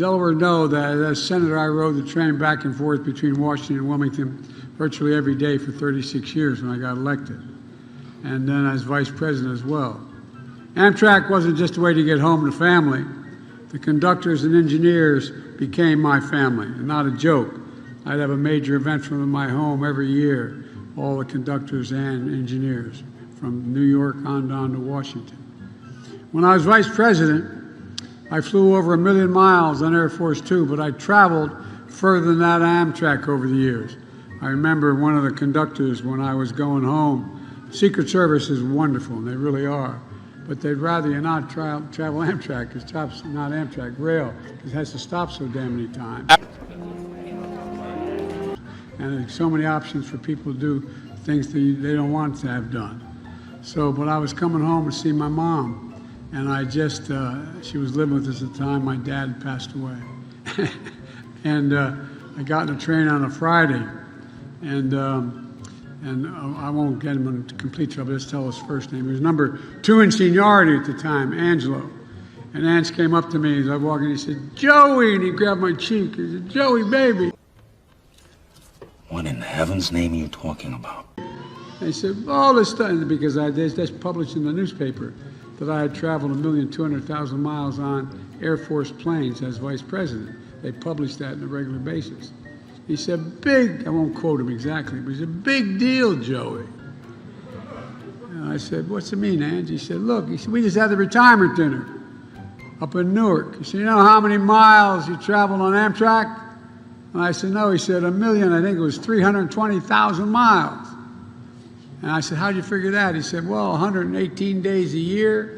Delaware know that as senator, I rode the train back and forth between Washington and Wilmington virtually every day for 36 years when I got elected, and then as vice president as well. Amtrak wasn't just a way to get home to family. The conductors and engineers became my family, and not a joke. I'd have a major event from my home every year, all the conductors and engineers, from New York on down to Washington. When I was vice president, I flew over 1 million miles on Air Force Two, but I traveled further than that Amtrak over the years. I remember one of the conductors when I was going home. Secret Service is wonderful, and they really are, but they'd rather you not travel Amtrak, because it's not Amtrak, rail, because it has to stop so damn many times. And there's so many options for people to do things that they don't want to have done. So, but I was coming home to see my mom, and I just, she was living with us at the time. My dad had passed away. And I got in a train on a Friday, and I won't get him into complete trouble, just tell his first name. He was number 2 in seniority at the time, Angelo. And Ange came up to me as I walked in, he said, "Joey," and he grabbed my cheek. He said, "Joey, baby." What in heaven's name are you talking about? They said, all this stuff, because that's published in the newspaper, that I had traveled 1,200,000 miles on Air Force planes as vice president. They published that on a regular basis. He said, big, I won't quote him exactly, but he said, "Big deal, Joey." And I said, "What's it mean, Ange?" He said, "Look," he said, "we just had the retirement dinner up in Newark." He said, "You know how many miles you traveled on Amtrak?" And I said, "No." He said, 1,000,000, I think it was 320,000 miles. And I said, "How'd you figure that?" He said, "Well, 118 days a year,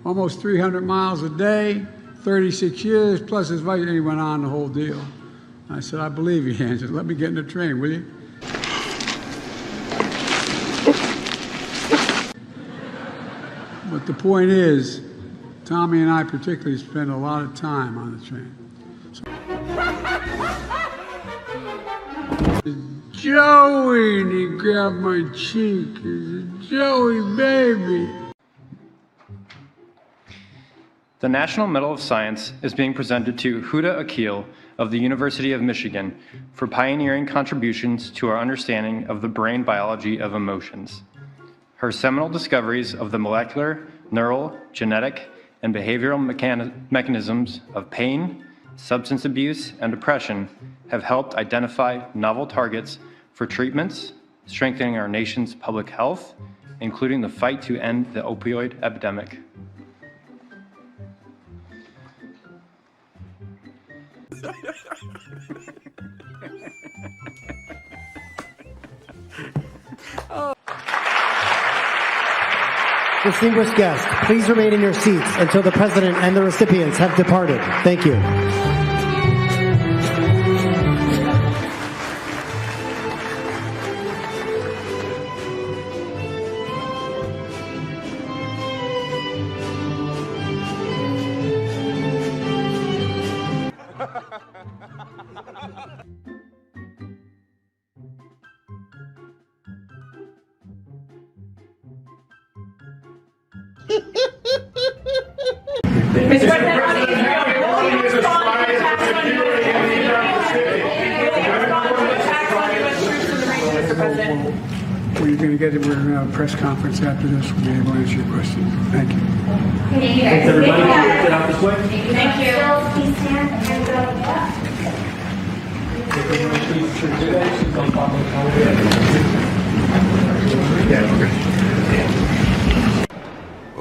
almost 300 miles a day, 36 years, plus his vice," and he went on the whole deal. And I said, "I believe you, Ange. Let me get in the train, will you?" But the point is, Tommy and I particularly spend a lot of time on the train. So, "Joey," and he grabbed my cheek. He said, "Joey, baby." The National Medal of Science is being presented to Huda Akil of the University of Michigan for pioneering contributions to our understanding of the brain biology of emotions. Her seminal discoveries of the molecular, neural, genetic, and behavioral mechanisms of pain, substance abuse, and depression have helped identify novel targets for treatments, strengthening our nation's public health, including the fight to end the opioid epidemic. Distinguished guests, please remain in your seats until the President and the recipients have departed. Thank you. Well, you're going to get it. We're going to have a press conference after this. We'll be able to answer your questions. Thank you. Thanks, everybody. Get out this way. Thank you. Please stand and go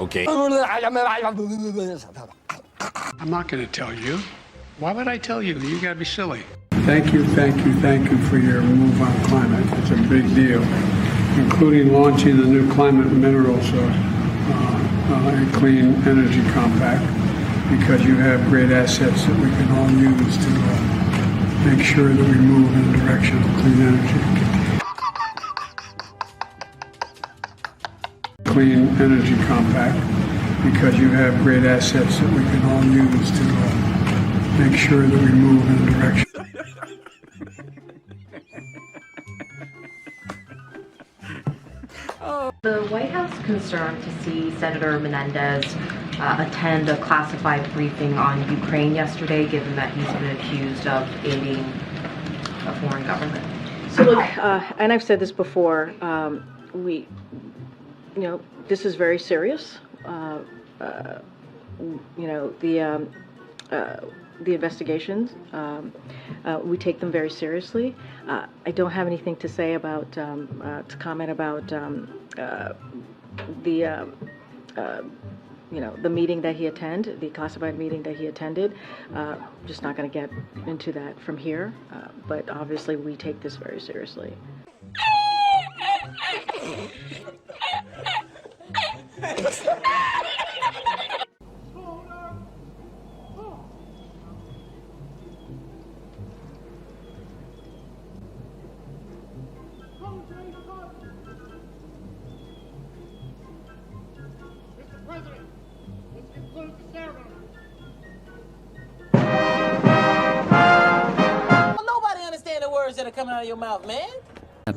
Okay. I'm not going to tell you. Why would I tell you? You got to be silly. Thank you for your move on climate. It's a big deal, including launching the new climate minerals and clean energy compact, because you have great assets that we can all use to make sure that we move in the direction of clean energy. Clean energy compact, because you have great assets that we can all use to make sure that we move in the direction. The White House concerned to see Senator Menendez attend a classified briefing on Ukraine yesterday, given that he's been accused of aiding a foreign government? So look, and I've said this before, this is very serious. The investigations, we take them very seriously. I don't have anything to say about, to comment about the meeting that he attended, the classified meeting that he attended. Just not going to get into that from here, but obviously we take this very seriously. Mr. President, let's conclude the ceremony. Well, nobody understand the words that are coming out of your mouth, man.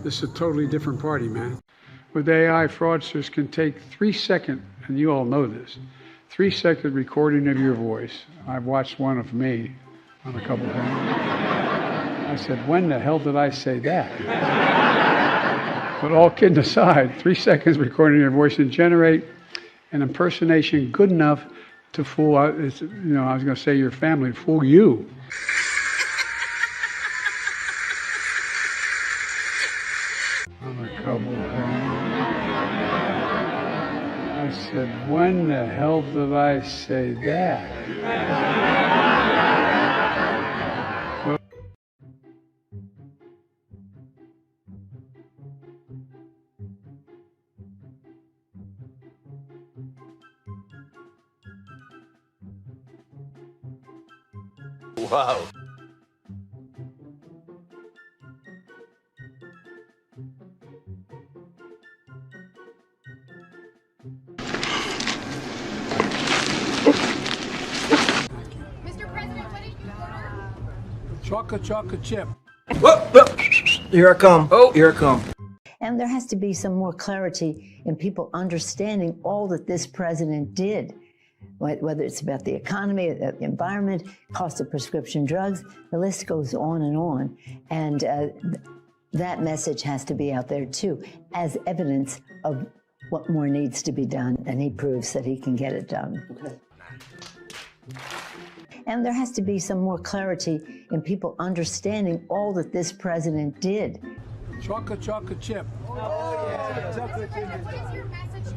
This is a totally different party, man. With AI, fraudsters can take 3-second, and you all know this, 3-second recording of your voice. I've watched one of me on a couple of things. I said, when the hell did I say that? But all kidding aside, 3 seconds recording your voice and generate an impersonation good enough to fool, I was going to say your family, fool you. On a couple of things. I said, when the hell did I say that? Wow. Mr. President, what did you order? Chocolate chip. Here I come. Oh, here I come. And there has to be some more clarity in people understanding all that this president did, whether it's about the economy, the environment, cost of prescription drugs, the list goes on. And that message has to be out there too, as evidence of what more needs to be done, and he proves that he can get it done. Okay. And there has to be some more clarity in people understanding all that this president did. Chocolate chip. Mr. President, what is your message to